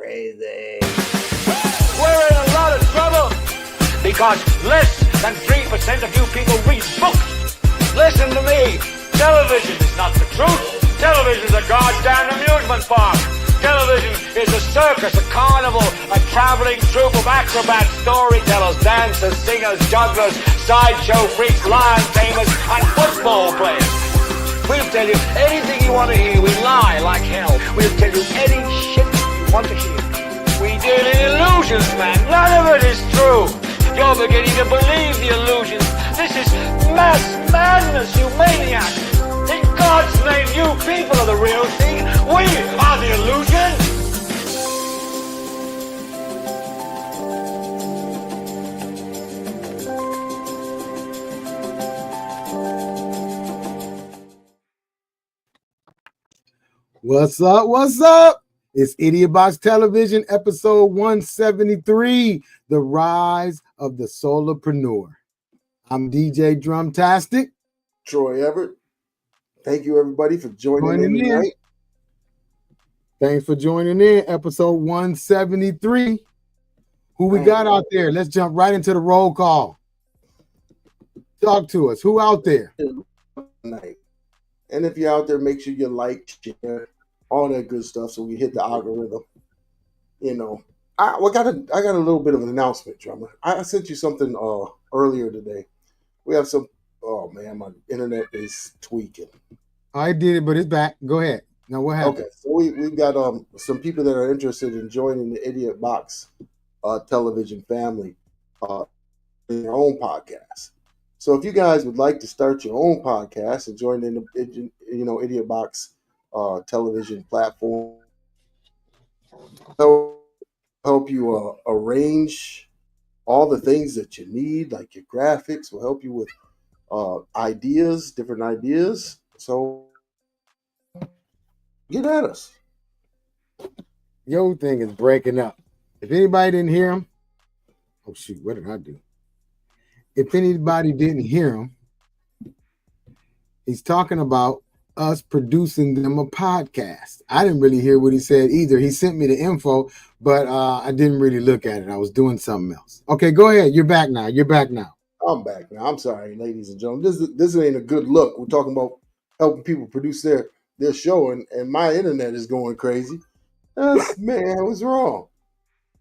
crazy. We're in a lot of trouble because less than 3% of you people read books. Listen to me. Television is not the truth. Television is a goddamn amusement park. Television is a circus, a carnival, a traveling troupe of acrobats, storytellers, dancers, singers, jugglers, sideshow freaks, lion tamers, and football players. We'll tell you anything you want to hear. We lie like hell. We'll tell you any shit you want to hear. We deal in illusions, man. None of it is true. You're beginning to believe the illusions. This is mass madness, you maniac. In God's name, you people are the real thing. We are the illusion. What's up? What's up? It's IdiotBox Television, episode 173, The Rise of the Solopreneur. I'm DJ Drumtastic. Troy Everett. Thank you, everybody, for joining in tonight. Thanks for joining in, episode 173. Who we got out there? Let's jump right into the roll call. Talk to us. Who out there? Tonight. And if you're out there, make sure you like, share, all that good stuff so we hit the algorithm. You know, I got a little bit of an announcement, drummer. I sent you something earlier today. We have some. Oh man, my internet is tweaking. I did it, but it's back. Go ahead. Now what happened? Okay, so we've got some people that are interested in joining the IdiotBox television family in their own podcast. So if you guys would like to start your own podcast and join in the IdiotBox television platform, help you arrange all the things that you need, like your graphics. Will help you with different ideas. So get at us. Your thing is breaking up. If anybody didn't hear him, oh shoot, what did I do? If anybody didn't hear him, he's talking about us producing them a podcast. I didn't really hear what he said either. He sent me the info, but I didn't really look at it. I was doing something else. Okay, go ahead. You're back now. I'm back now. I'm sorry, ladies and gentlemen. This ain't a good look. We're talking about helping people produce their show, and my internet is going crazy. Man, what's wrong?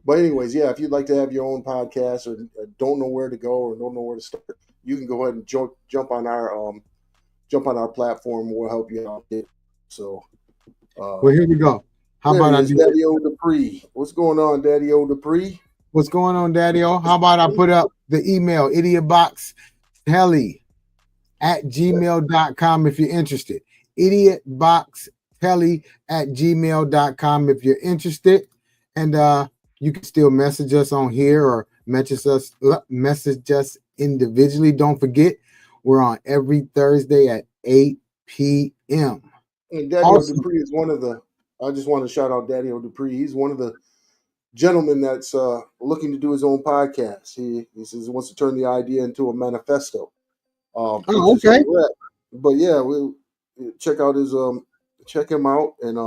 But anyways, yeah, if you'd like to have your own podcast or don't know where to go or don't know where to start, you can go ahead and jump on our platform. We'll help you out. So, well, here we go. How about Daddy O Dupree? What's going on, Daddy O Dupree? What's going on, Daddy O? How about I put up the email, idiotboxtelly@gmail.com if you're interested. idiotboxtelly@gmail.com if you're interested. And you can still message us on here or message us individually. Don't forget, we're on every Thursday at 8 p.m. And Daddy O Dupree is one of the, I just want to shout out Daddy O Dupree. He's one of the gentlemen that's looking to do his own podcast. He says he wants to turn the idea into a manifesto. Okay. But yeah, we'll check out his check him out, and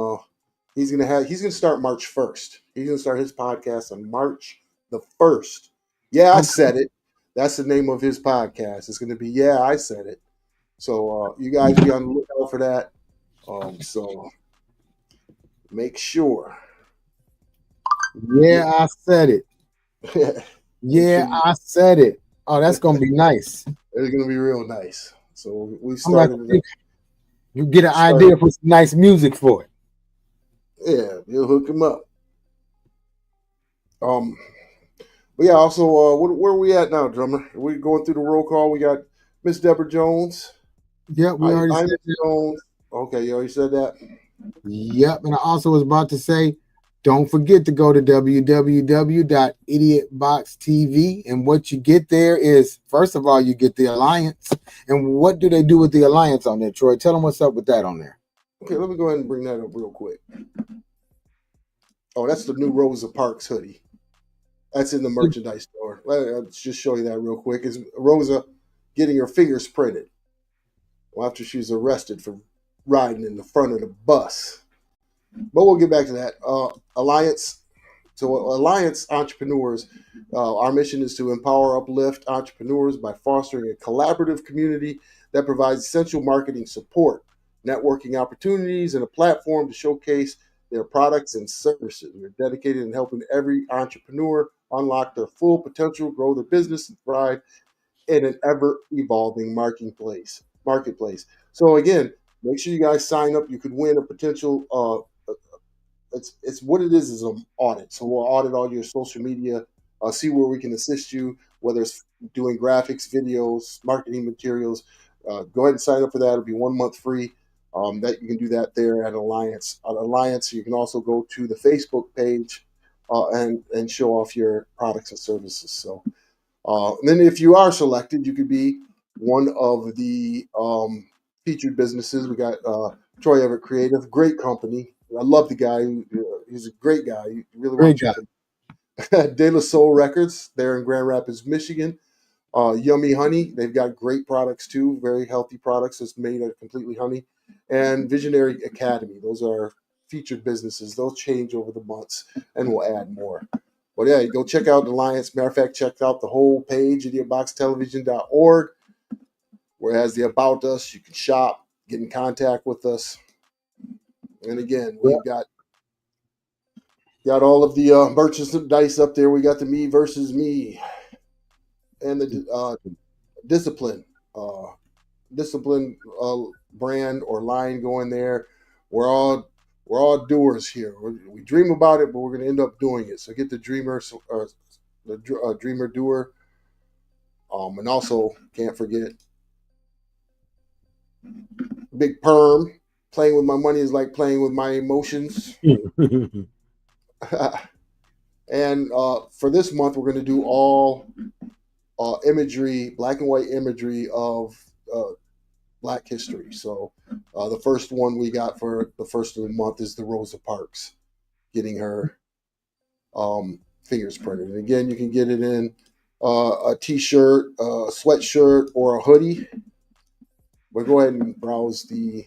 he's gonna start March 1st. He's gonna start his podcast on March the 1st. Yeah, I said it. That's the name of his podcast. It's gonna be Yeah, I Said It. So you guys be on the lookout for that. So make sure. Yeah, I said it. Yeah, I said it. Oh, that's gonna be nice. It's gonna be real nice. So we started. You get an idea for some nice music for it. Yeah, you'll hook him up. But yeah, also, where are we at now, drummer? We're going through the roll call. We got Miss Deborah Jones. Yep, we already said that. Jones. Okay, you already said that. Yep, and I also was about to say, don't forget to go to www.IdiotBox TV, and what you get there is, first of all, you get the Alliance. And what do they do with the Alliance on there, Troy? Tell them what's up with that on there. Okay, let me go ahead and bring that up real quick. Oh, that's the new Rosa Parks hoodie. That's in the merchandise store. I'll just show you that real quick. It's Rosa getting her fingers printed after she was arrested for riding in the front of the bus. But we'll get back to that. Alliance, So Alliance Entrepreneurs, our mission is to empower, uplift entrepreneurs by fostering a collaborative community that provides essential marketing support, networking opportunities, and a platform to showcase their products and services. We're dedicated in helping every entrepreneur unlock their full potential, grow their business, and thrive in an ever-evolving marketplace. So again, make sure you guys sign up. You could win a potential it's what it is an audit. So we'll audit all your social media, see where we can assist you, whether it's doing graphics, videos, marketing materials. Go ahead and sign up for that. It'll be 1 month free. That you can do that there at Alliance. At Alliance, you can also go to the Facebook page and show off your products and services. So, and then if you are selected, you could be one of the featured businesses. We got Troy Everett Creative, great company. I love the guy. He's a great guy. You really want Great to guy. check him. De La Soul Records, there in Grand Rapids, Michigan. Yummy Honey, they've got great products too, very healthy products that's made out of completely honey. And Visionary Academy, those are featured businesses. They'll change over the months and we'll add more. But yeah, go check out Alliance. Matter of fact, check out the whole page, IdiotBoxTelevision.org, where it has the About Us. You can shop, get in contact with us. And again, we've got all of the merchandise up there. We got the Me versus Me and the Discipline brand or line going there. We're all doers here. We dream about it, but we're going to end up doing it. So get the Dreamer Doer, and also can't forget Big Perm. Playing with my money is like playing with my emotions. And for this month, we're going to do all imagery, black and white imagery of Black history. So the first one we got for the first of the month is the Rosa Parks, getting her fingers printed. And again, you can get it in a t-shirt, a sweatshirt, or a hoodie. But go ahead and browse the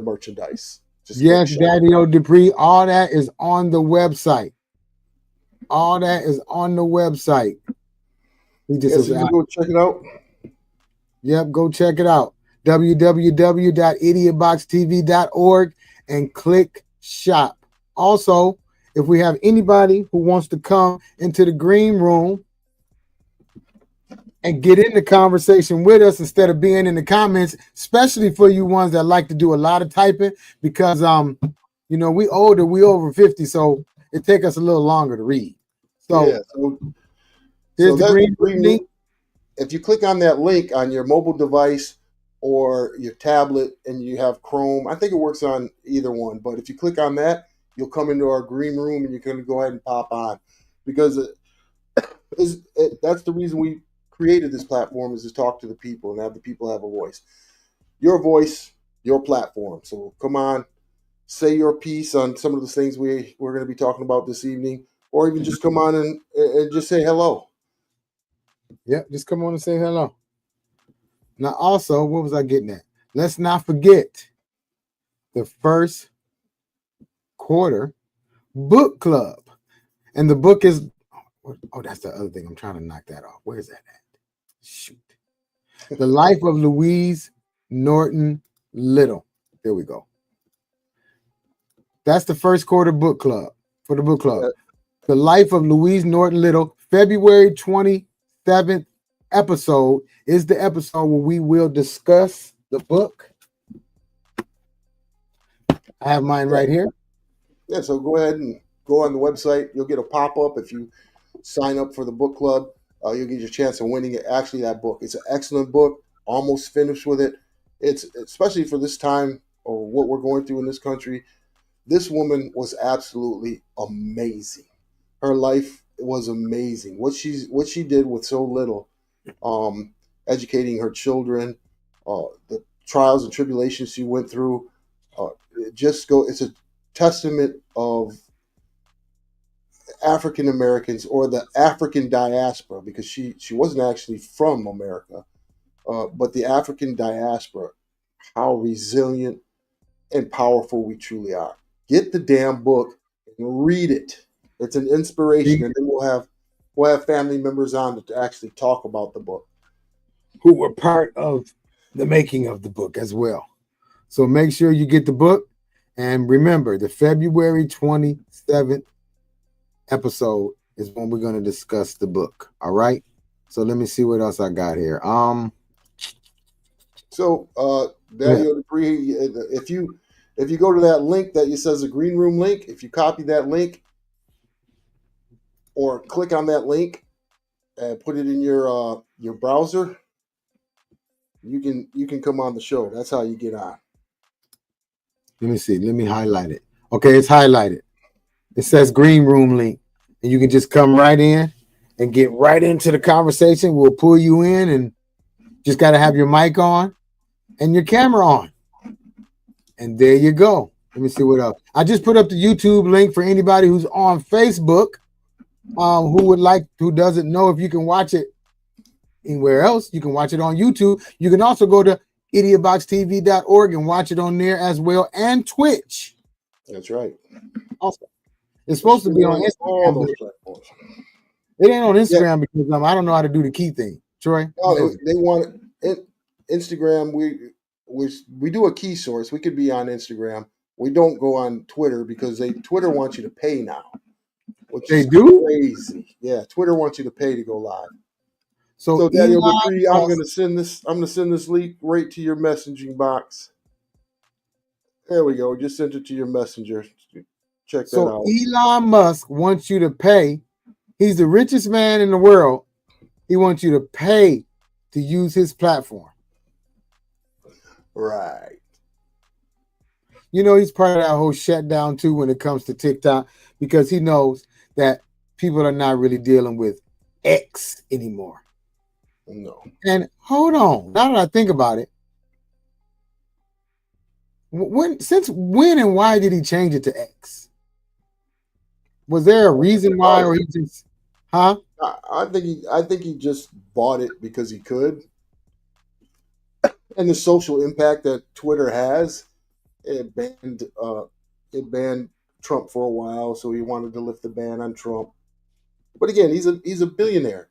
merchandise. Yes, Daddy O Dupree. All that is on the website. All that is on the website. You can go check it out. Yep, go check it out. www.idiotboxtv.org and click shop. Also, if we have anybody who wants to come into the green room and get in the conversation with us instead of being in the comments, especially for you ones that like to do a lot of typing, because we older, we over 50, so it take us a little longer to read. So, yeah, here's the green link. If you click on that link on your mobile device or your tablet and you have Chrome, I think it works on either one, but if you click on that, you'll come into our green room and you can go ahead and pop on, because that's the reason we created this platform, is to talk to the people and have the people have a voice. Your voice, your platform. So come on, say your piece on some of the things we're going to be talking about this evening, or even just come on and just say hello. Yeah, just come on and say hello. Now, also, what was I getting at? Let's not forget the first quarter book club. And the book is, oh, that's the other thing. I'm trying to knock that off. Where's that at? Shoot. The Life of Louise Norton Little. There we go. That's the first quarter book club for the book club. The Life of Louise Norton Little, February 27th episode is the episode where we will discuss the book. I have mine right here. Yeah, so go ahead and go on the website. You'll get a pop-up if you sign up for the book club. You'll get your chance of winning it. Actually, that book, it's an excellent book. Almost finished with it. It's especially for this time or what we're going through in this country. This woman was absolutely amazing. Her life was amazing. What she did with so little, educating her children, the trials and tribulations she went through. It's a testament of African Americans, or the African diaspora, because she wasn't actually from America, but the African diaspora, how resilient and powerful we truly are. Get the damn book and read it. It's an inspiration, and then we'll have family members on to actually talk about the book, who were part of the making of the book as well. So make sure you get the book. And remember, the February 27th episode is when we're going to discuss the book. All right. So let me see what else I got here. So Daniel Dupree, if you go to that link that says the green room link, if you copy that link or click on that link and put it in your browser, you can come on the show. That's how you get on. Let me see. Let me highlight it. Okay, it's highlighted. It says green room link, and you can just come right in and get right into the conversation. We'll pull you in, and just got to have your mic on and your camera on. And there you go. Let me see what else. I just put up the YouTube link for anybody who's on Facebook, who doesn't know if you can watch it anywhere else. You can watch it on YouTube. You can also go to IdiotBoxTV.org and watch it on there as well, and Twitch. That's right. Also, it's supposed to be on Instagram. All those platforms. It ain't on Instagram because I don't know how to do the key thing. Troy? No, they want it. Instagram. We do a key source. We could be on Instagram. We don't go on Twitter because Twitter wants you to pay now. Which they is do? crazy. Yeah, Twitter wants you to pay to go live. So Daniel Dupree, I'm gonna send this link right to your messaging box. There we go. Just sent it to your messenger. Check that out. Elon Musk wants you to pay. He's the richest man in the world. He wants you to pay to use his platform. Right. You know, he's part of that whole shutdown too when it comes to TikTok, because he knows that people are not really dealing with X anymore. No. And hold on, now that I think about it, since when and why did he change it to X? Was there a reason why, or he just, huh? I think he just bought it because he could, and the social impact that Twitter has. It banned Trump for a while, so he wanted to lift the ban on Trump. But again, he's a billionaire,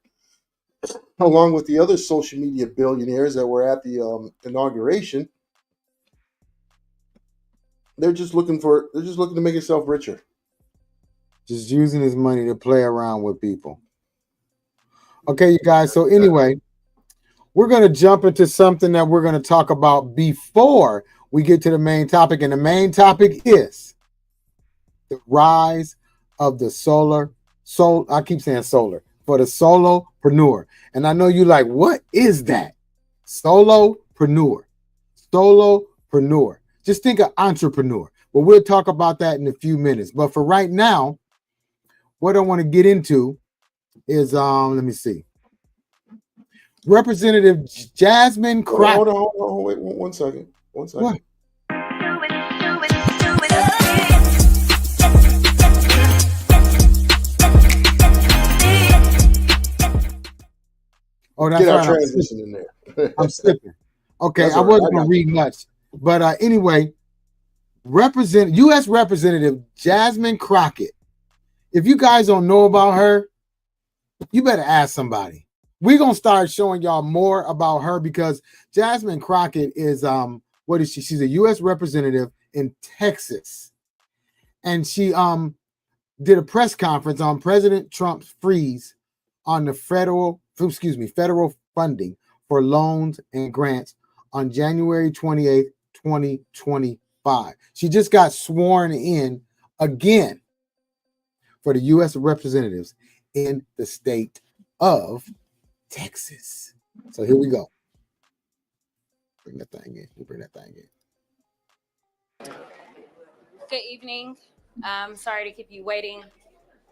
along with the other social media billionaires that were at the inauguration. They're just looking to make himself richer. Just using his money to play around with people. Okay, you guys. So anyway, we're going to jump into something that we're going to talk about before we get to the main topic. And the main topic is the rise of the I keep saying solar, for the solopreneur. And I know you're like, what is that? Solopreneur. Just think of entrepreneur. Well, we'll talk about that in a few minutes. But for right now, what I want to get into is, let me see. Representative Jasmine Crockett. Hold on. Wait 1 second. 1 second. What? Oh, that's Get our right. transition in there. I'm slipping. Okay, That's I all right. wasn't going to read much. But anyway, U.S. Representative Jasmine Crockett. If you guys don't know about her, you better ask somebody. We're going to start showing y'all more about her because Jasmine Crockett is, what is she? She's a U.S. representative in Texas. And she did a press conference on President Trump's freeze on the federal funding for loans and grants on January 28th, 2025. She just got sworn in again for the U.S. representatives in the state of Texas. So here we go. Bring that thing in. Good evening. Sorry to keep you waiting.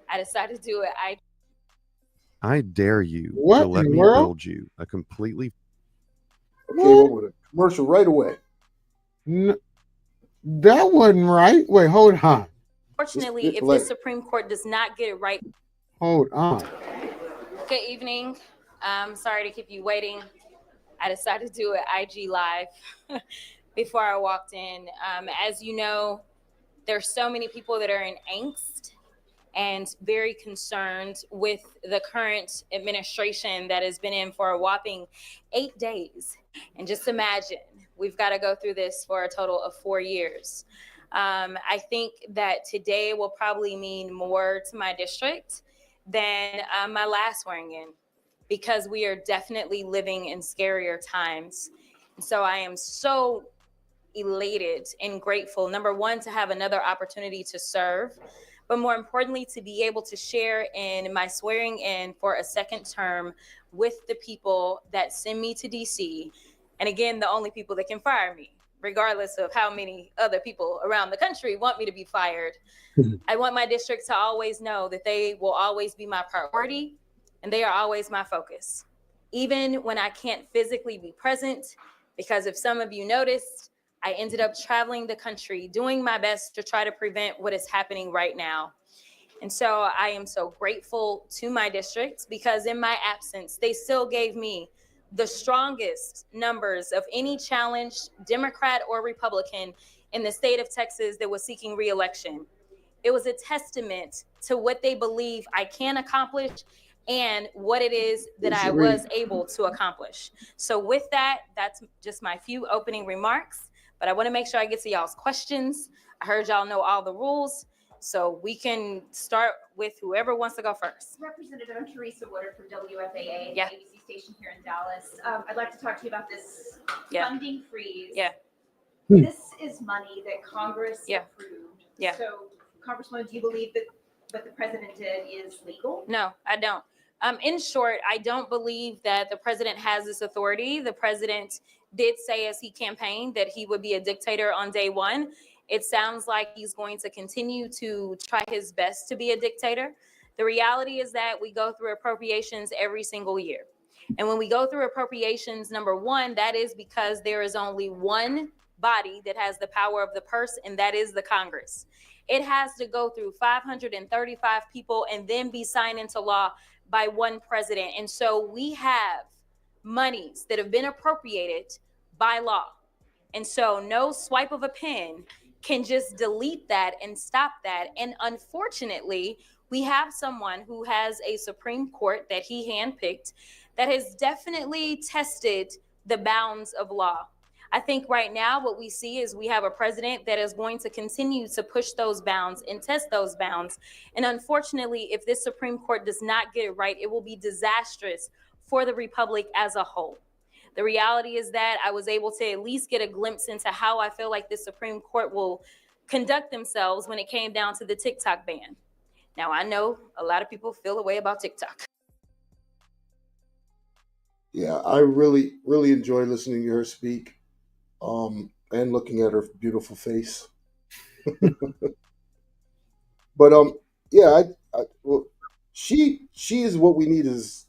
I decided to do it. I dare you What to let in the me world? build you a completely Came up with a commercial right away. No, that wasn't right. Wait, hold on. Fortunately, if the Supreme Court does not get it right. Hold on. Good evening. Sorry to keep you waiting. I decided to do it IG Live before I walked in. As you know, there's so many people that are in angst and very concerned with the current administration that has been in for a whopping 8 days. And just imagine, we've got to go through this for a total of 4 years. I think that today will probably mean more to my district than my last swearing in, because we are definitely living in scarier times. And so I am so elated and grateful, number one, to have another opportunity to serve, but more importantly, to be able to share in my swearing in for a second term with the people that send me to DC. And again, the only people that can fire me, regardless of how many other people around the country want me to be fired. I want my district to always know that they will always be my priority and they are always my focus, even when I can't physically be present. Because if some of you noticed, I ended up traveling the country, doing my best to try to prevent what is happening right now. And so I am so grateful to my district, because in my absence, they still gave me the strongest numbers of any challenged Democrat or Republican in the state of Texas that was seeking re-election. It was a testament to what they believe I can accomplish and what it is that I was able to accomplish. So with that, that's just my few opening remarks, but I want to make sure I get to y'all's questions. I heard y'all know all the rules, so we can start with whoever wants to go first. Representative, I'm Teresa Woodard from WFAA, Yeah. ABC station here in Dallas. I'd like to talk to you about this Yeah. funding freeze. Yeah. This is money that Congress Yeah. approved. Yeah. So, Congresswoman, do you believe that what the president did is legal? No, I don't. In short, I don't believe that the president has this authority. The president did say as he campaigned that he would be a dictator on day one. It sounds like he's going to continue to try his best to be a dictator. The reality is that we go through appropriations every single year. And when we go through appropriations, number one, that is because there is only one body that has the power of the purse, and that is the Congress. It has to go through 535 people and then be signed into law by one president. And so we have monies that have been appropriated by law. And so no swipe of a pen can just delete that and stop that. And unfortunately, we have someone who has a Supreme Court that he handpicked that has definitely tested the bounds of law. I think right now what we see is we have a president that is going to continue to push those bounds and test those bounds. And unfortunately, if this Supreme Court does not get it right, it will be disastrous for the Republic as a whole. The reality is that I was able to at least get a glimpse into how I feel like the Supreme Court will conduct themselves when it came down to the TikTok ban. Now, I know a lot of people feel a way about TikTok. Yeah, I really, really enjoy listening to her speak, and looking at her beautiful face. But yeah, well, she is what we need. Is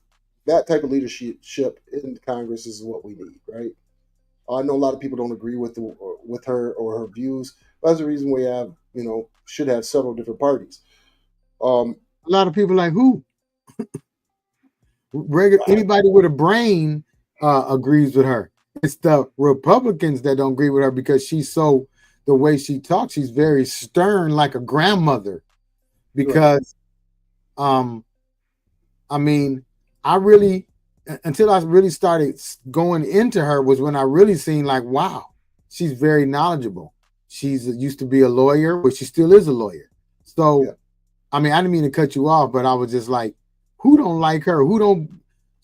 that type of leadership in Congress is what we need, right? I know a lot of people don't agree with her or her views, but that's the reason we have, should have several different parties. A lot of people like who? Anybody with a brain agrees with her. It's the Republicans that don't agree with her because the way she talks, she's very stern, like a grandmother. Because, I mean, until I really started going into her was when I really seen like, wow, she's very knowledgeable. She's used to be a lawyer, but she still is a lawyer. So, yeah. I mean, I didn't mean to cut you off, but I was just like, who don't like her?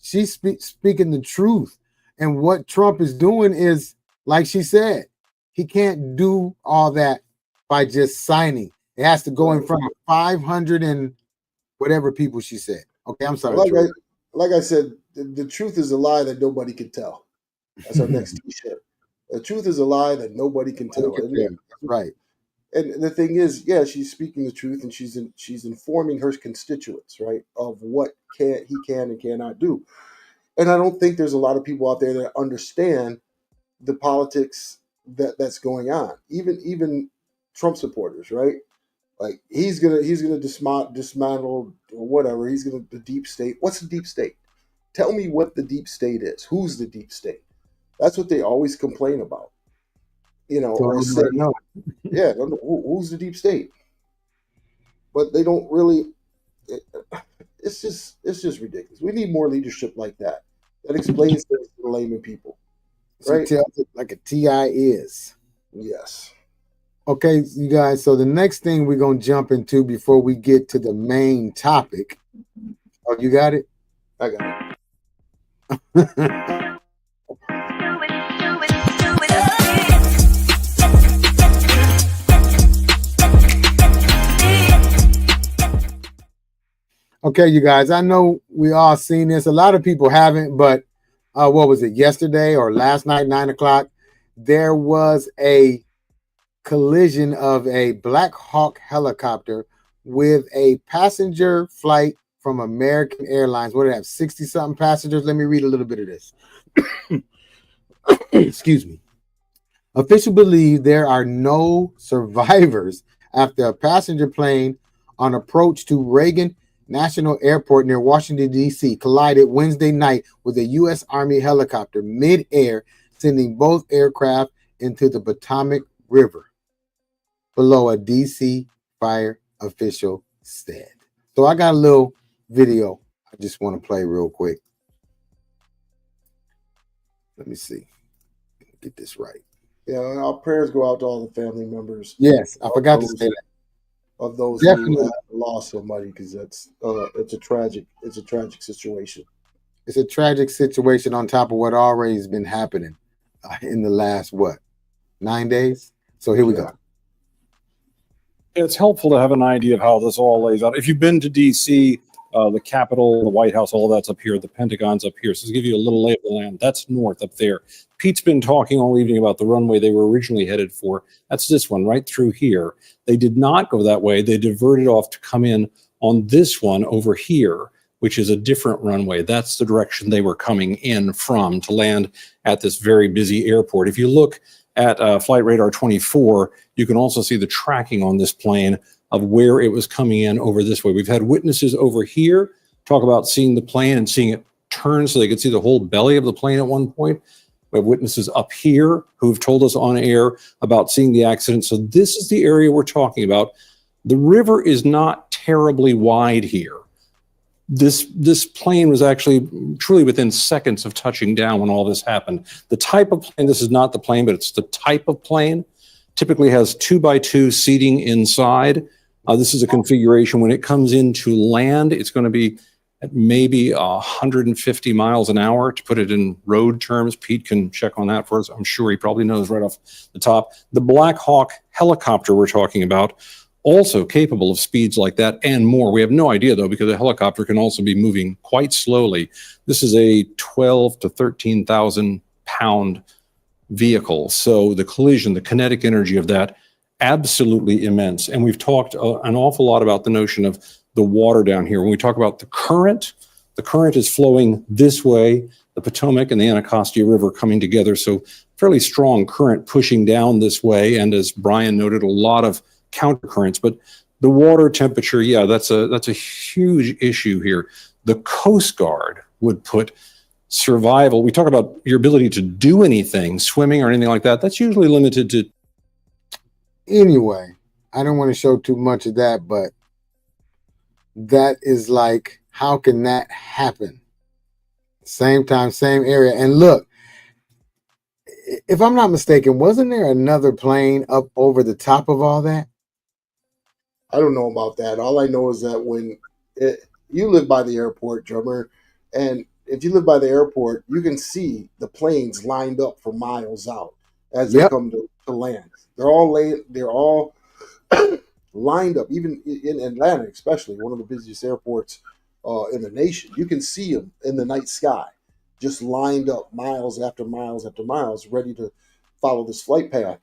She's speaking the truth. And what Trump is doing is, like she said, he can't do all that by just signing. It has to go in front of 500 and whatever people she said. Okay, I'm sorry. Like I said, the truth is a lie that nobody can tell. That's our next t-shirt. The truth is a lie that nobody can tell. Right. And the thing is, yeah, she's speaking the truth, and she's informing her constituents, right, of what he can and cannot do. And I don't think there's a lot of people out there that understand the politics that's going on. Even Trump supporters, right? Like he's gonna dismantle or whatever. The deep state. What's the deep state? Tell me what the deep state is. Who's the deep state? That's what they always complain about. Or say, yeah, who's the deep state? But they don't really it's just ridiculous. We need more leadership like that. That explains things to the layman people, So right? tells it like a TI is. Yes. Okay, you guys. So the next thing we're gonna jump into before we get to the main topic. Oh, you got it? I got it. Okay, you guys. I know we all seen this. A lot of people haven't, but what was it? Yesterday or last night, 9 o'clock, there was a collision of a Black Hawk helicopter with a passenger flight from American Airlines. What did it have? 60 something passengers. Let me read a little bit of this. Excuse me. Officials believe there are no survivors after a passenger plane on approach to Reagan National Airport near Washington, D.C. collided Wednesday night with a U.S. Army helicopter mid-air, sending both aircraft into the Potomac River, below, a D.C. fire official said. So I got a little video I just want to play real quick. Let me see. Get this right. Yeah, our prayers go out to all the family members. Yes, I forgot to say that. Of those Definitely. who have lost somebody, because that's it's a tragic situation. It's a tragic situation on top of what already has been happening in the last 9 days. So here we go. It's helpful to have an idea of how this all lays out. If you've been to DC, the Capitol, the White House, all that's up here. The Pentagon's up here. So to give you a little lay of the land, that's north up there. Pete's been talking all evening about the runway they were originally headed for. That's this one right through here. They did not go that way. They diverted off to come in on this one over here, which is a different runway. That's the direction they were coming in from to land at this very busy airport. If you look at Flight Radar 24, you can also see the tracking on this plane of where it was coming in over this way. We've had witnesses over here talk about seeing the plane and seeing it turn so they could see the whole belly of the plane at one point. We have witnesses up here who've told us on air about seeing the accident. So this is the area we're talking about. The river is not terribly wide here. This plane was actually truly within seconds of touching down when all this happened. The type of plane, this is not the plane, but it's the type of plane, typically has 2x2 seating inside. This is a configuration. When it comes into land, it's going to be at maybe 150 miles an hour, to put it in road terms. Pete can check on that for us. I'm sure he probably knows right off the top. The Black Hawk helicopter we're talking about, also capable of speeds like that and more. We have no idea, though, because a helicopter can also be moving quite slowly. This is a 12 to 13,000 pound vehicle. So the collision, the kinetic energy of that, absolutely immense. And we've talked an awful lot about the notion of the water down here. When we talk about the current is flowing this way, the Potomac and the Anacostia River coming together. So fairly strong current pushing down this way. And as Brian noted, a lot of counter currents. But the water temperature, yeah, that's a huge issue here. The Coast Guard would put survival. We talk about your ability to do anything, swimming or anything like that. That's usually limited to. Anyway, I don't want to show too much of that, but that is like, how can that happen? Same time, same area. And look, if I'm not mistaken, wasn't there another plane up over the top of all that? I don't know about that. All I know is that when you live by the airport, Drummer, and if you live by the airport, you can see the planes lined up for miles out as they come to land. They're all lined up, even in Atlanta, especially one of the busiest airports in the nation. You can see them in the night sky, just lined up miles after miles after miles, ready to follow this flight path.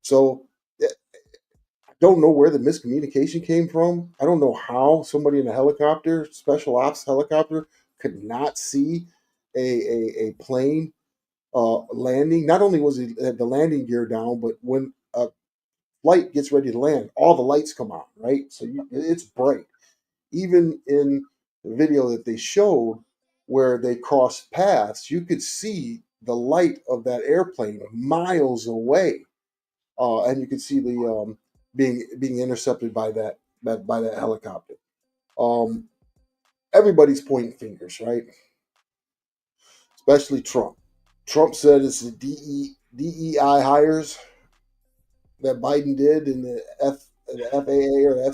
So I don't know where the miscommunication came from. I don't know how somebody in a helicopter, special ops helicopter, could not see a plane landing. Not only was it the landing gear down, but when a flight gets ready to land, all the lights come on, right? So it's bright. Even in the video that they showed where they crossed paths, you could see the light of that airplane miles away, and you could see the being intercepted by that helicopter. everybody's pointing fingers, right? Especially Trump. Trump said it's the DEI hires that Biden did in the FAA or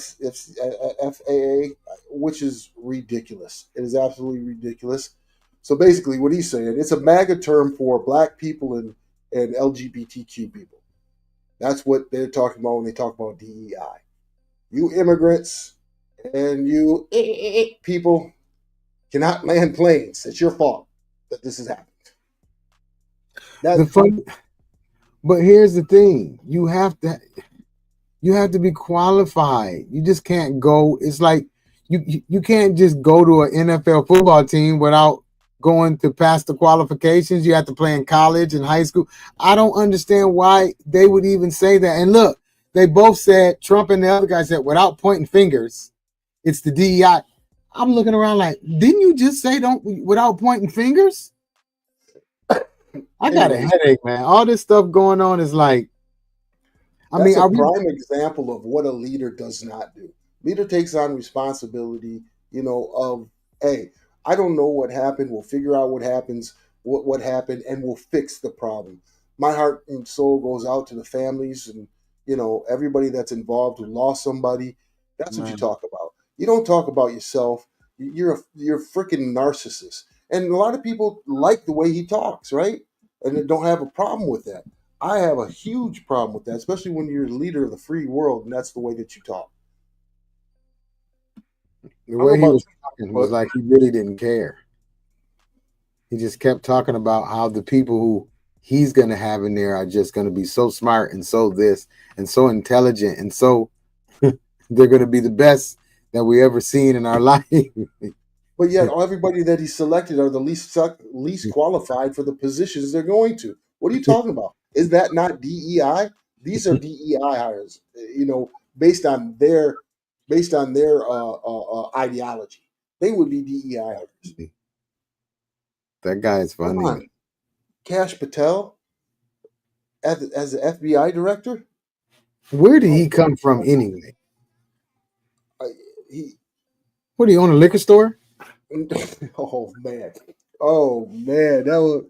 FAA, which is ridiculous. It is absolutely ridiculous. So basically, what he's saying, it's a MAGA term for black people and LGBTQ people. That's what they're talking about when they talk about DEI. You immigrants and you people cannot land planes. It's your fault that this has happened. But here's the thing: you have to be qualified. You just can't go. It's like you can't just go to an NFL football team without going to pass the qualifications. You have to play in college and high school. I don't understand why they would even say that. And look, they both said, Trump and the other guy said, without pointing fingers, it's the DEI. I'm looking around like, didn't you just say don't without pointing fingers? I got a headache, man. All this stuff going on is like, That's a prime example of what a leader does not do. Leader takes on responsibility, of, hey, I don't know what happened. We'll figure out what happens, what happened, and we'll fix the problem. My heart and soul goes out to the families and, everybody that's involved who lost somebody. That's what you talk about. You don't talk about yourself. You're a freaking narcissist. And a lot of people like the way he talks, right? And they don't have a problem with that. I have a huge problem with that, especially when you're the leader of the free world and that's the way that you talk. The way he was talking was like he really didn't care. He just kept talking about how the people who he's going to have in there are just going to be so smart and so this and so intelligent and so they're going to be the best that we ever seen in our life. But yet everybody that he selected are the least qualified for the positions they're going to. What are you talking about? Is that not DEI? These are DEI hires, based on their ideology. They would be DEI hires. That guy is funny. Come on. Kash Patel as the FBI director? Where did he come from anyway? What, do you own a liquor store? Oh man, that was.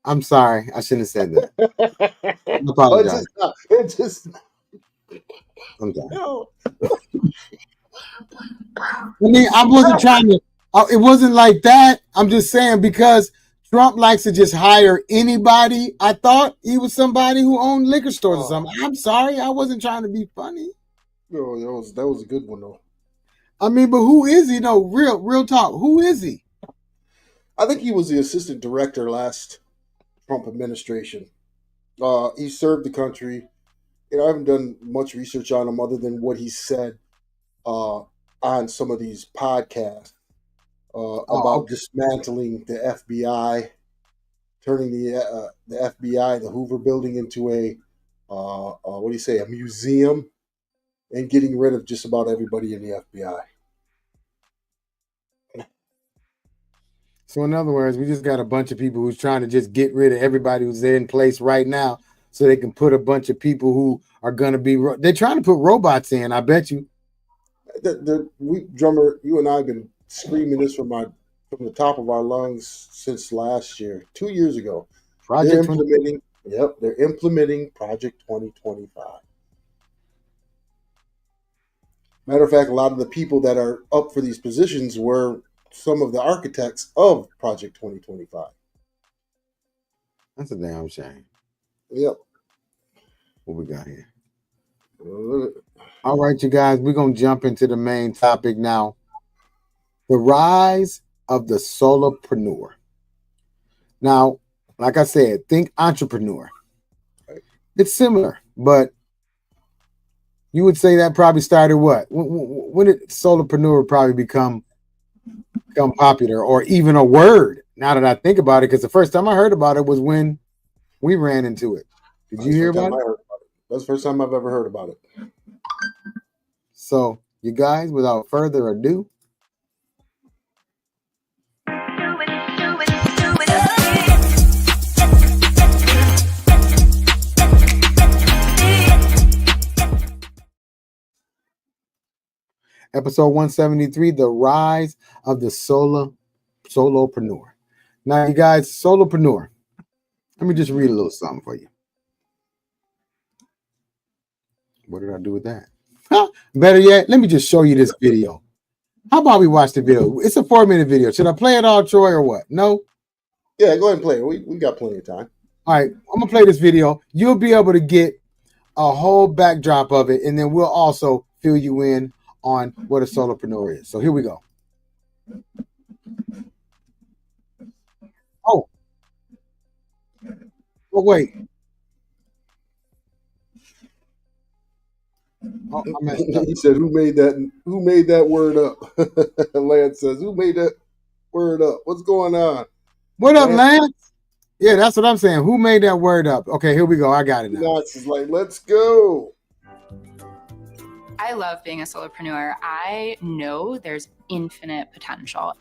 I'm sorry, I shouldn't have said that. I apologize. I'm sorry. No. I mean, I wasn't trying to. It wasn't like that. I'm just saying because Trump likes to just hire anybody. I thought he was somebody who owned liquor stores or something. I'm sorry, I wasn't trying to be funny. No, that was a good one though. I mean, but who is he? No, real talk. Who is he? I think he was the assistant director last Trump administration. He served the country. I haven't done much research on him other than what he said on some of these podcasts about dismantling the FBI, turning the FBI, the Hoover Building, into a museum, and getting rid of just about everybody in the FBI. So in other words, we just got a bunch of people who's trying to just get rid of everybody who's in place right now so they can put a bunch of people who are going to be... They're trying to put robots in, I bet you. Drummer, you and I have been screaming this from the top of our lungs since last year, 2 years ago. They're implementing Project 2025. Matter of fact, a lot of the people that are up for these positions were some of the architects of Project 2025. That's a damn shame. Yep. What we got here? All right, you guys, we're going to jump into the main topic now. The rise of the solopreneur. Now, like I said, think entrepreneur. It's similar, but you would say that probably started what? When did solopreneur probably become popular or even a word? Now that I think about it, because the first time I heard about it was when we ran into it. Did you hear about it? That's the first time I've ever heard about it. So, you guys, without further ado, Episode 173, The Rise of the Solopreneur. Now, you guys, Solopreneur. Let me just read a little something for you. What did I do with that? Huh? Better yet, let me just show you this video. How about we watch the video? It's a 4-minute video. Should I play it all, Troy, or what? No? Yeah, go ahead and play it. We got plenty of time. All right, I'm going to play this video. You'll be able to get a whole backdrop of it, and then we'll also fill you in on what a solopreneur is. So here we go. Oh, wait. Oh, I messed up. He said, "Who made that? Who made that word up?" Lance says, "Who made that word up? What's going on?" What up, Lance? Yeah, that's what I'm saying. Who made that word up? Okay, here we go. I got it now. Lance is like, "Let's go." I love being a solopreneur. I know there's infinite potential.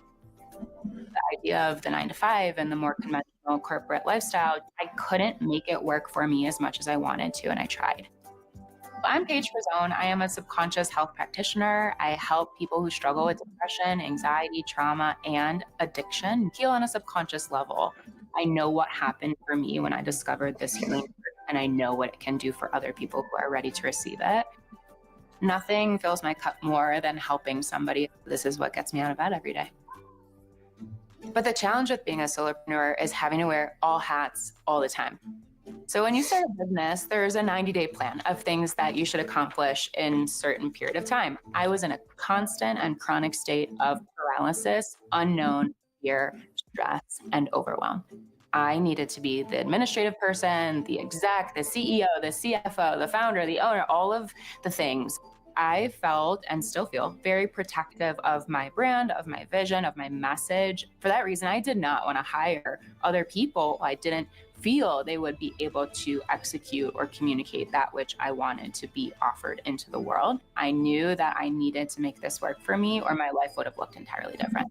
The idea of the 9-to-5 and the more conventional corporate lifestyle, I couldn't make it work for me as much as I wanted to, and I tried. I'm Paige Frazone. I am a subconscious health practitioner. I help people who struggle with depression, anxiety, trauma, and addiction heal on a subconscious level. I know what happened for me when I discovered this healing, and I know what it can do for other people who are ready to receive it. Nothing fills my cup more than helping somebody. This is what gets me out of bed every day. But the challenge with being a solopreneur is having to wear all hats all the time. So when you start a business, there's a 90-day plan of things that you should accomplish in a certain period of time. I was in a constant and chronic state of paralysis, unknown, fear, stress, and overwhelm. I needed to be the administrative person, the exec, the CEO, the CFO, the founder, the owner, all of the things. I felt and still feel very protective of my brand, of my vision, of my message. For that reason, I did not want to hire other people I didn't feel they would be able to execute or communicate that which I wanted to be offered into the world. I knew that I needed to make this work for me or my life would have looked entirely different.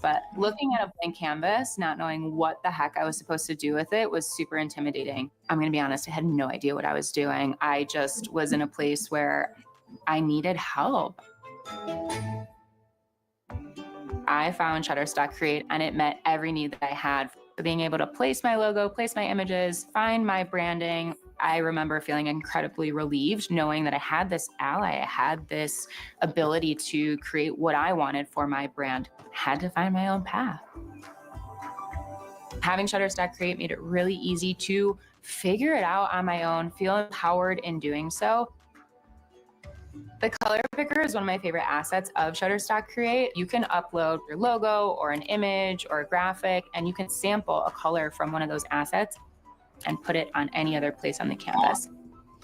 But looking at a blank canvas, not knowing what the heck I was supposed to do with it was super intimidating. I'm going to be honest, I had no idea what I was doing. I just was in a place where I needed help. I found Shutterstock Create, and it met every need that I had. Being able to place my logo, place my images, find my branding. I remember feeling incredibly relieved knowing that I had this ally, I had this ability to create what I wanted for my brand. I had to find my own path. Having Shutterstock Create made it really easy to figure it out on my own, feel empowered in doing so. The color picker is one of my favorite assets of Shutterstock Create. You can upload your logo or an image or a graphic, and you can sample a color from one of those assets and put it on any other place on the canvas.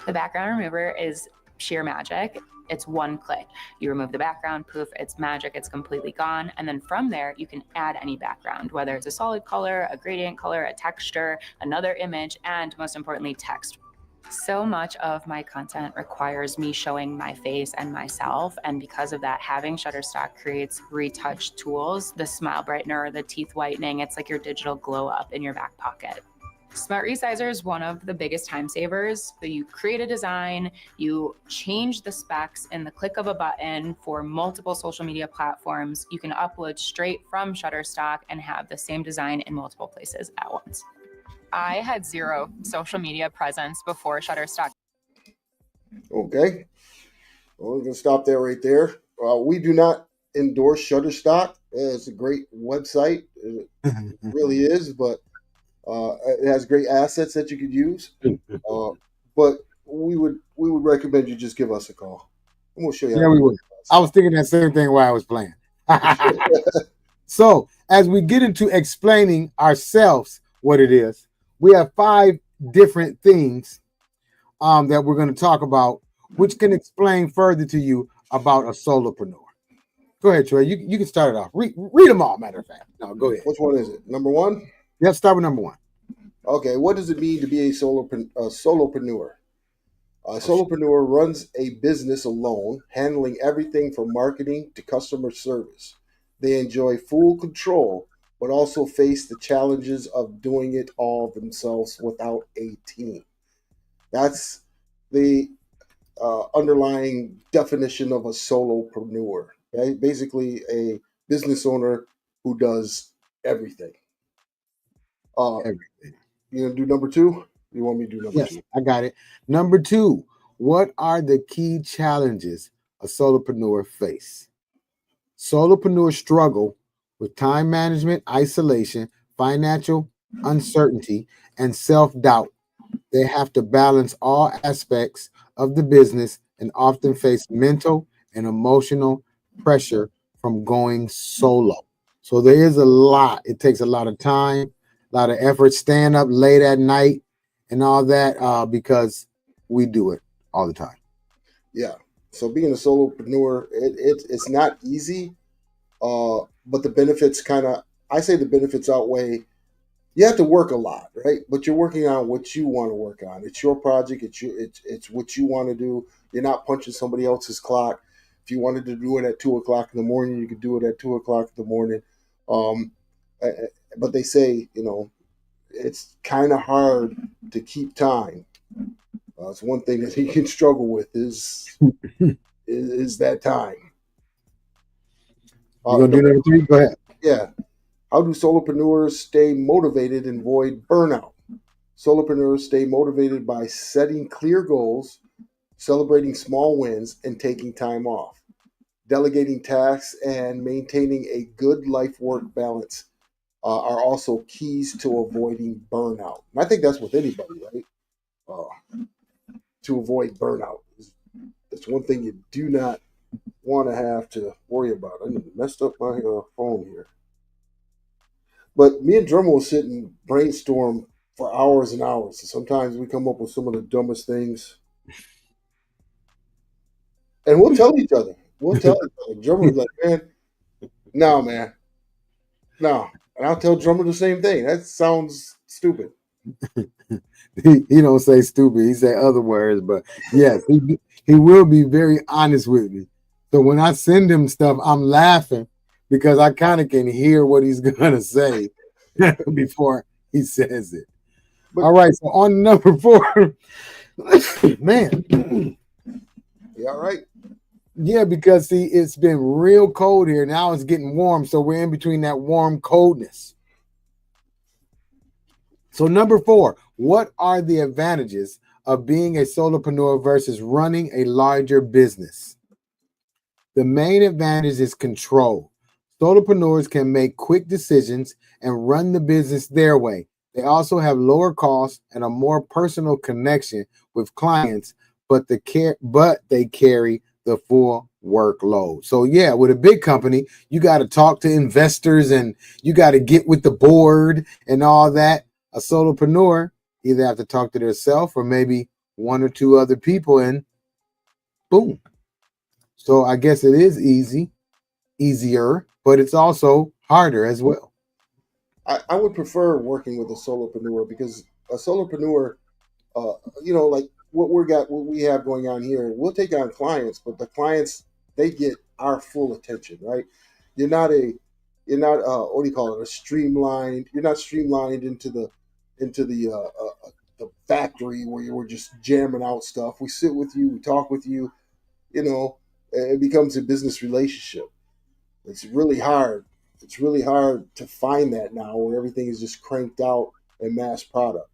The background remover is sheer magic. It's one click. You remove the background, poof, it's magic, it's completely gone. And then from there, you can add any background, whether it's a solid color, a gradient color, a texture, another image, and most importantly, text. So much of my content requires me showing my face and myself. And because of that, having Shutterstock Create's retouch tools, the smile brightener, the teeth whitening, it's like your digital glow up in your back pocket. Smart Resizer is one of the biggest time savers. So you create a design, you change the specs in the click of a button for multiple social media platforms. You can upload straight from Shutterstock and have the same design in multiple places at once. I had zero social media presence before Shutterstock. Okay. Well, we're going to stop there right there. We do not endorse Shutterstock. It's a great website. It really is, but it has great assets that you could use. But we would recommend you just give us a call. And we'll show you. Yeah, we would. I was thinking that same thing while I was playing. So, as we get into explaining ourselves what it is, we have 5 different things that we're going to talk about, which can explain further to you about a solopreneur. Go ahead, Trey. You can start it off. Read them all, matter of fact. No, go ahead. Which one is it? Number 1? Yep, start with number 1. Okay, what does it mean to be a solopreneur? A solopreneur runs a business alone, handling everything from marketing to customer service. They enjoy full control, but also face the challenges of doing it all themselves without a team. That's the underlying definition of a solopreneur. Okay? Basically, a business owner who does everything. Everything. You gonna do number two? You want me to do number Yes, two? I got it. Number 2, what are the key challenges a solopreneur face? Solopreneurs struggle with time management, isolation, financial uncertainty, and self-doubt. They have to balance all aspects of the business and often face mental and emotional pressure from going solo. So there is a lot. It takes a lot of time, a lot of effort, staying up late at night and all that because we do it all the time. Yeah. So being a solopreneur, it's not easy, but the benefits I say the benefits outweigh. You have to work a lot, right? But you're working on what you want to work on. It's your project. It's what you want to do. You're not punching somebody else's clock. If you wanted to do it at 2 o'clock in the morning, you could do it at 2 o'clock in the morning. Um, but they say, it's kind of hard to keep time. It's one thing that you can struggle with is that time. You gonna do number 3? Go ahead. Yeah. How do solopreneurs stay motivated and avoid burnout? Solopreneurs stay motivated by setting clear goals, celebrating small wins, and taking time off. Delegating tasks and maintaining a good life work balance are also keys to avoiding burnout. And I think that's with anybody, right? To avoid burnout. That's one thing you do not want to have to worry about. I messed up my phone here. But me and Drummer will sit and brainstorm for hours and hours. And sometimes we come up with some of the dumbest things. And we'll tell each other. Drummer's like, man, no, man. No. And I'll tell Drummer the same thing. That sounds stupid. He don't say stupid. He say other words, but yes, he will be very honest with me. So when I send him stuff, I'm laughing because I kind of can hear what he's gonna say before he says it. All right, so on number 4, man. You all right? Yeah, because see, it's been real cold here. Now it's getting warm, so we're in between that warm coldness. So number 4, what are the advantages of being a solopreneur versus running a larger business? The main advantage is control. Solopreneurs can make quick decisions and run the business their way. They also have lower costs and a more personal connection with clients, but they carry the full workload. So yeah, with a big company, you got to talk to investors and you got to get with the board and all that. A solopreneur either have to talk to themselves or maybe 1 or 2 other people, and boom. So I guess it is easier, but it's also harder as well. I would prefer working with a solopreneur because a solopreneur, like what we have going on here, we'll take on clients, but the clients, they get our full attention, right? You're not what do you call it? You're not streamlined into the factory where you were just jamming out stuff. We sit with you, we talk with you, it becomes a business relationship. It's really hard. It's really hard to find that now where everything is just cranked out and mass product.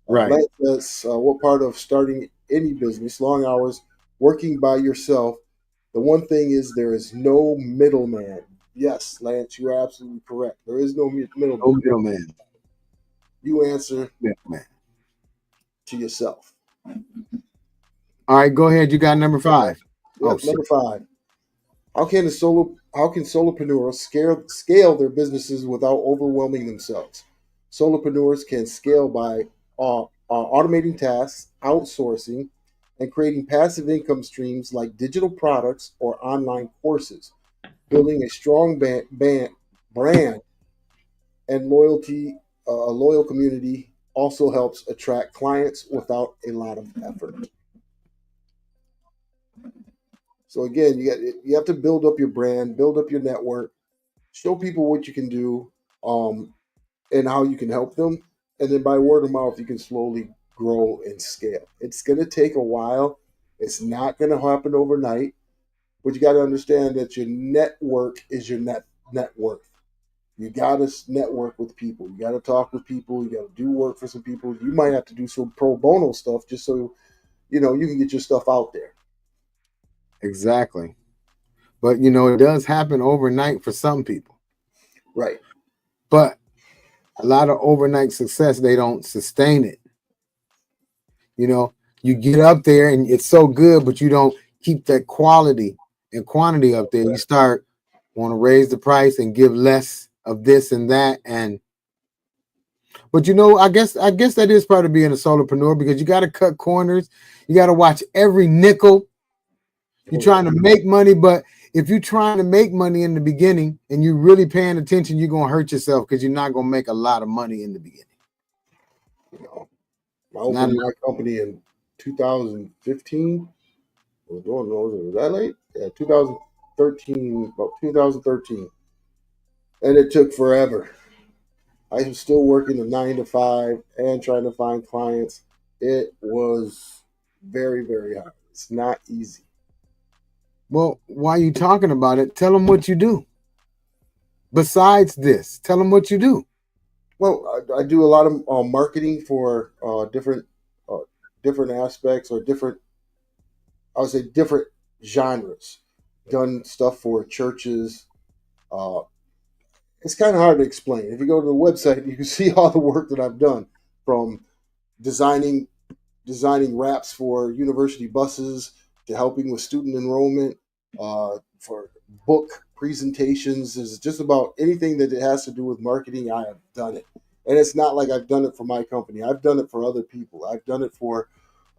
Right. That's what part of starting any business, long hours, working by yourself. The one thing is there is no middleman. Yes, Lance, you're absolutely correct. There is no middleman. No middleman. You answer Middleman. to yourself. All right, go ahead. You got number 5. Yep, number 5. How can solopreneurs scale their businesses without overwhelming themselves? Solopreneurs can scale by automating tasks, outsourcing, and creating passive income streams like digital products or online courses. Building a strong brand and a loyal community also helps attract clients without a lot of effort. So again, you have to build up your brand, build up your network, show people what you can do, and how you can help them, and then by word of mouth, you can slowly grow and scale. It's going to take a while, It's not going to happen overnight, but you got to understand that your network is your net worth. You got to network with people. You got to talk with people. You got to do work for some people. You might have to do some pro bono stuff just so you can get your stuff out there. Exactly. But it does happen overnight for some people. Right. But a lot of overnight success, they don't sustain it. You get up there and it's so good, but you don't keep that quality and quantity up there. You start want to raise the price and give less of this and that. But I guess that is part of being a solopreneur, because you got to cut corners. You got to watch every nickel. You're trying to make money, but if you're trying to make money in the beginning and you're really paying attention, you're going to hurt yourself, because you're not going to make a lot of money in the beginning. I opened my company in 2015. Was that late? Yeah, 2013, about 2013. And it took forever. I was still working a 9 to 5 and trying to find clients. It was very, very hard. It's not easy. Well, while you're talking about it, tell them what you do. Besides this, tell them what you do. Well, I do a lot of marketing for different aspects, or different genres. Done stuff for churches. It's kind of hard to explain. If you go to the website, you can see all the work that I've done, from designing wraps for university buses to helping with student enrollment, for book presentations. Is just about anything that it has to do with marketing. I have done it, and it's not like I've done it for my company. I've done it for other people. I've done it for.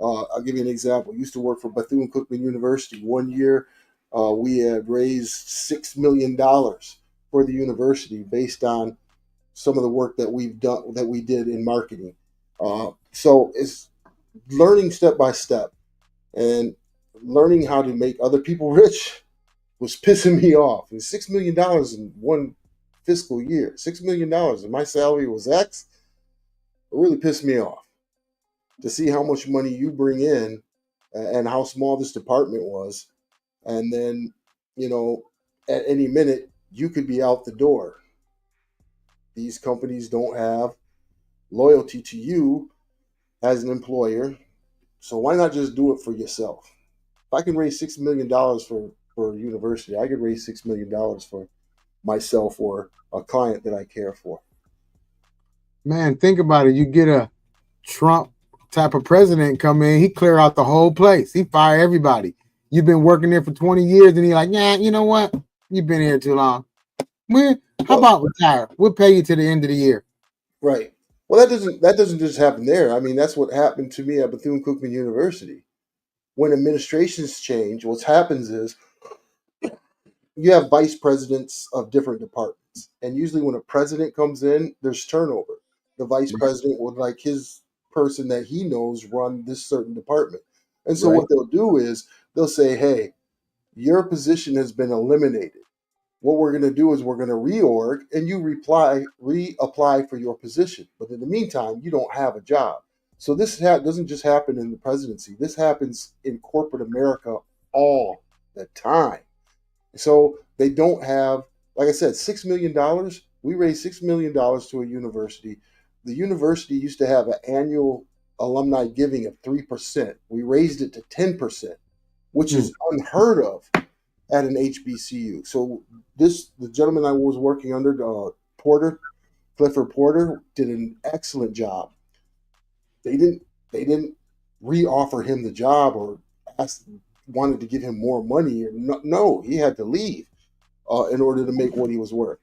I'll give you an example. I used to work for Bethune-Cookman University. One year, we had raised $6 million for the university based on some of the work that we did in marketing. So it's learning step by step, and learning how to make other people rich was pissing me off. And $6 million in one fiscal year, $6 million, and my salary was X. It really pissed me off to see how much money you bring in and how small this department was. And then, at any minute, you could be out the door. These companies don't have loyalty to you as an employer. So why not just do it for yourself? If I can raise $6 million for a university, I could raise $6 million for myself or a client that I care for. Man, think about it. You get a Trump type of president come in, he clear out the whole place. He fire everybody. You've been working there for 20 years, and he's like, yeah, you know what? You've been here too long. How about retire? We'll pay you to the end of the year. Right. Well, that doesn't just happen there. I mean, that's what happened to me at Bethune-Cookman University. When administrations change, what happens is you have vice presidents of different departments. And usually when a president comes in, there's turnover. The vice president would like his person that he knows run this certain department. And so what they'll do is they'll say, hey, your position has been eliminated. What we're going to do is we're going to reorg, and you reapply for your position. But in the meantime, you don't have a job. So this doesn't just happen in the presidency. This happens in corporate America all the time. So they don't have, like I said, $6 million. We raised $6 million to a university. The university used to have an annual alumni giving of 3%. We raised it to 10%, which is unheard of at an HBCU. So the gentleman I was working under, Clifford Porter, did an excellent job. They didn't re-offer him the job or wanted to give him more money. No, he had to leave in order to make what he was worth.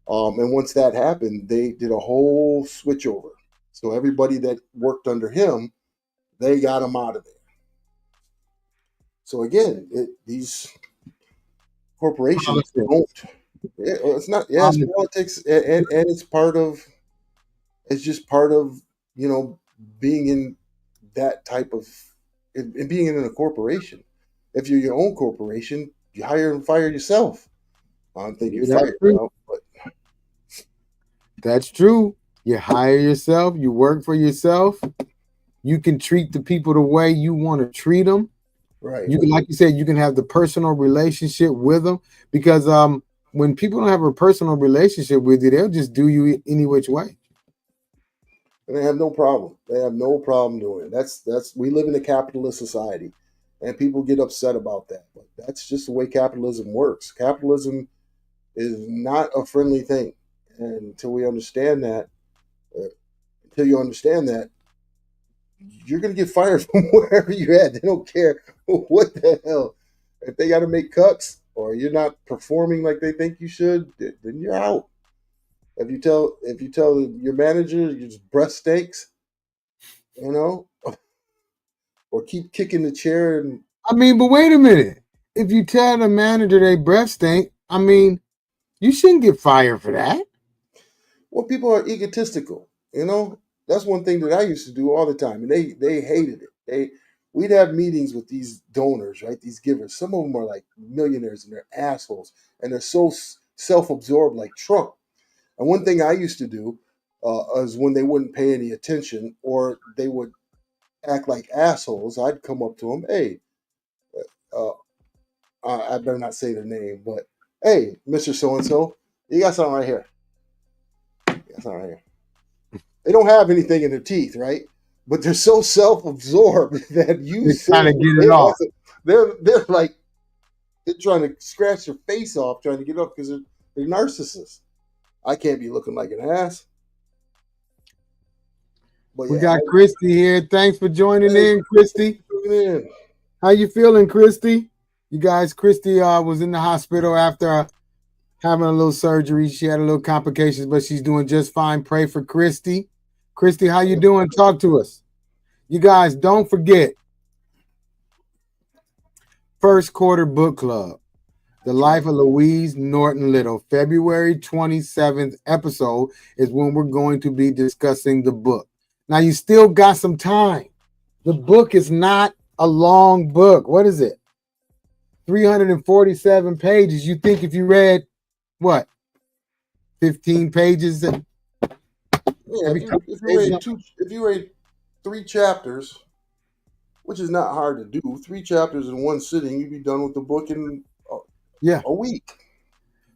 And once that happened, they did a whole switch over. So everybody that worked under him, they got him out of there. So again, these corporations don't. It's not. Yeah, it's politics, and it's just part of being in that type of and being in a corporation. If you're your own corporation, you hire and fire yourself. I don't think you fire yourself, but that's true. You hire yourself. You work for yourself. You can treat the people the way you want to treat them. Right. You can, like you said, you can have the personal relationship with them, because when people don't have a personal relationship with you, they'll just do you any which way. And they have no problem. They have no problem doing it. That's we live in a capitalist society, and people get upset about that. But that's just the way capitalism works. Capitalism is not a friendly thing, and until you understand that, you're going to get fired from wherever you're at. They don't care what the hell. If they got to make cuts or you're not performing like they think you should, then you're out. If you tell your manager you just breast steaks, or keep kicking the chair, and I mean, but wait a minute. If you tell the manager they breath stink, I mean, you shouldn't get fired for that. well, people are egotistical. That's one thing that I used to do all the time, and they hated it. We'd have meetings with these donors, right? These givers. Some of them are like millionaires and they're assholes, and they're so self-absorbed, like Trump. And one thing I used to do is when they wouldn't pay any attention or they would act like assholes, I'd come up to them, hey, I better not say their name, but hey, Mr. So-and-so, you got something right here. You got something right here. They don't have anything in their teeth, right? But they're so self-absorbed that They're trying to get it off. They're like, they're trying to scratch their face off, trying to get off because they're narcissists. I can't be looking like an ass. But we got Christy here. Thanks for joining in, Christy. How you feeling, Christy? You guys, Christy was in the hospital after having a little surgery. She had a little complications, but she's doing just fine. Pray for Christy. Christy, how you doing? Talk to us. You guys, don't forget, First Quarter Book Club, The Life of Louise Norton Little. February 27th episode is when we're going to be discussing the book. Now, you still got some time. The book is not a long book. What is it? 347 pages. You think if you read, what, 15 pages? If you read 3 chapters, which is not hard to do, 3 chapters in one sitting, you'd be done with the book in a week.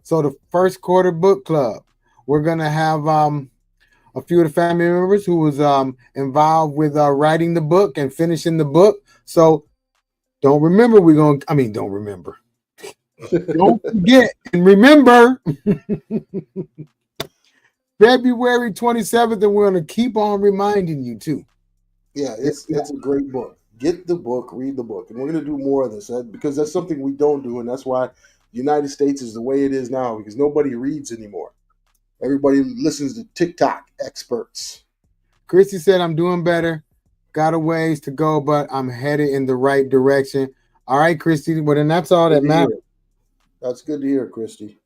So the First Quarter Book Club, we're gonna have a few of the family members who was involved with writing the book and finishing the book. So don't remember don't remember. Don't forget and remember. February 27th, and we're going to keep on reminding you too. Yeah, it's a great book. Get the book, read the book. And we're going to do more of this because that's something we don't do. And that's why the United States is the way it is now, because nobody reads anymore. Everybody listens to TikTok experts. Christy said, I'm doing better. Got a ways to go, but I'm headed in the right direction. All right, Christy. Well, then that's all that matters. That's good to hear, Christy.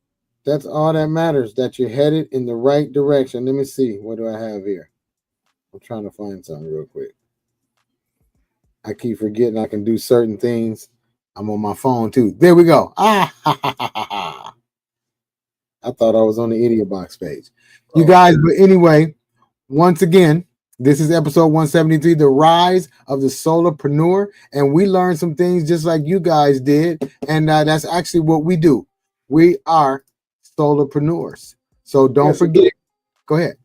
That's all that matters, that you're headed in the right direction. Let me see. What do I have here? I'm trying to find something real quick. I keep forgetting I can do certain things. I'm on my phone too. There we go. I thought I was on the IdiotBox page. You guys, but anyway, once again, this is episode 173, The Rise of the Solopreneur. And we learned some things just like you guys did. And that's actually what we do. We are Solopreneurs. So don't forget. Go ahead.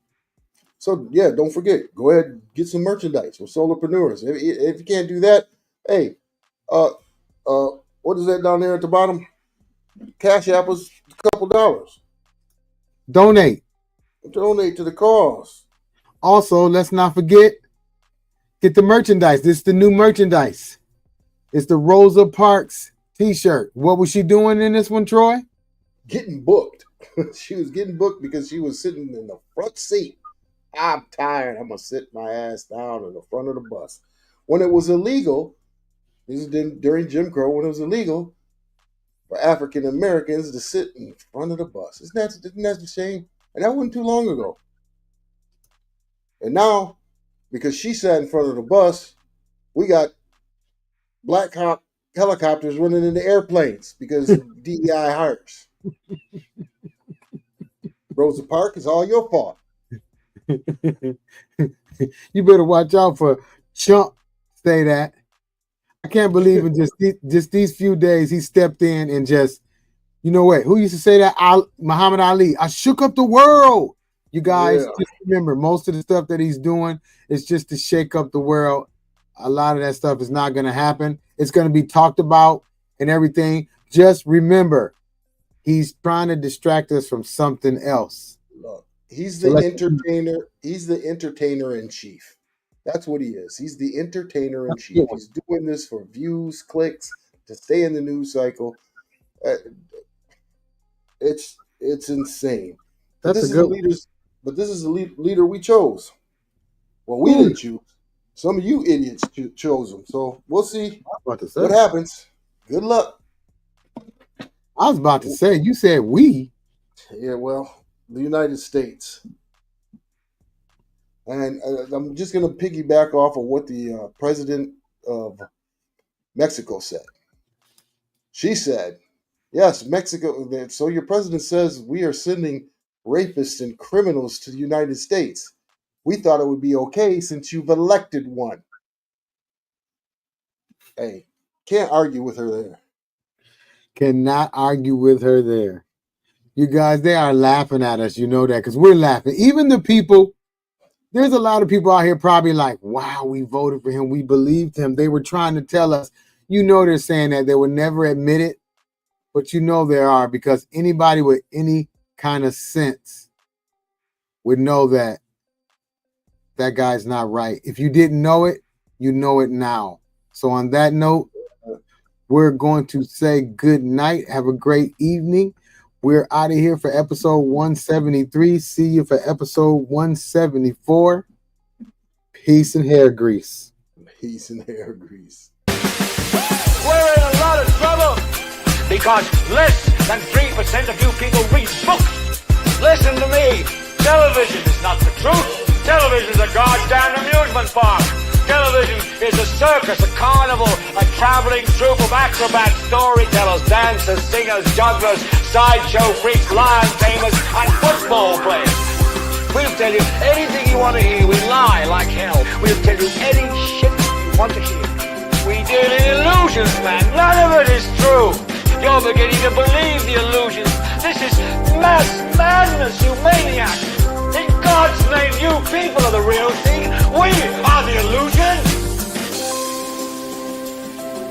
So yeah, don't forget. Go ahead and get some merchandise. We're Solopreneurs. If you can't do that, hey, what is that down there at the bottom? Cash App us a couple dollars. Donate to the cause. Also, let's not forget, get the merchandise. This is the new merchandise. It's the Rosa Parks t-shirt. What was she doing in this one, Troy? Getting booked. She was getting booked because she was sitting in the front seat. I'm tired. I'm going to sit my ass down in the front of the bus. When it was illegal, this is during Jim Crow, when it was illegal for African Americans to sit in front of the bus. Isn't that a shame? And that wasn't too long ago. And now, because she sat in front of the bus, we got Black Hawk helicopters running into airplanes because DEI hires. Rosa Parks, it's all your fault. You better watch out for Chump say that. I can't believe in just these few days he stepped in and just, you know what? Who used to say that? Muhammad Ali. I shook up the world. You guys just remember, most of the stuff that he's doing is just to shake up the world. A lot of that stuff is not going to happen. It's going to be talked about and everything. Just remember, he's trying to distract us from something else. Look, he's the entertainer. He's the entertainer in chief. That's what he is. He's the entertainer in chief. He's doing this for views, clicks, to stay in the news cycle. It's insane. But this is the leader we chose. Well, we didn't choose. Some of you idiots chose him. So we'll see what happens. Good luck. I was about to say, you said we. Yeah, well, the United States. And I'm just going to piggyback off of what the president of Mexico said. She said, yes, Mexico. So your president says we are sending rapists and criminals to the United States. We thought it would be okay since you've elected one. Hey, can't argue with her there. Cannot argue with her there. You guys, they are laughing at us. You know that because we're laughing. Even the people. There's a lot of people out here probably like, wow, we voted for him. We believed him. They were trying to tell us. You know they're saying that. They would never admit it. But you know there are, because anybody with any kind of sense would know that that guy's not right. If you didn't know it, you know it now. So on that note, we're going to say good night. Have a great evening. We're out of here for episode 173. See you for episode 174. Peace and hair grease. Peace and hair grease. We're in a lot of trouble because less than 3% of you people read books. Listen to me. Television is not the truth. Television is a goddamn amusement park. Television is a circus, a carnival, a traveling troupe of acrobats, storytellers, dancers, singers, jugglers, sideshow freaks, lion tamers, and football players. We'll tell you anything you want to hear. We lie like hell. We'll tell you any shit you want to hear. We deal in illusions, man. None of it is true. You're beginning to believe the illusions. This is mass madness, you maniac. In God's name, you people are the real thing.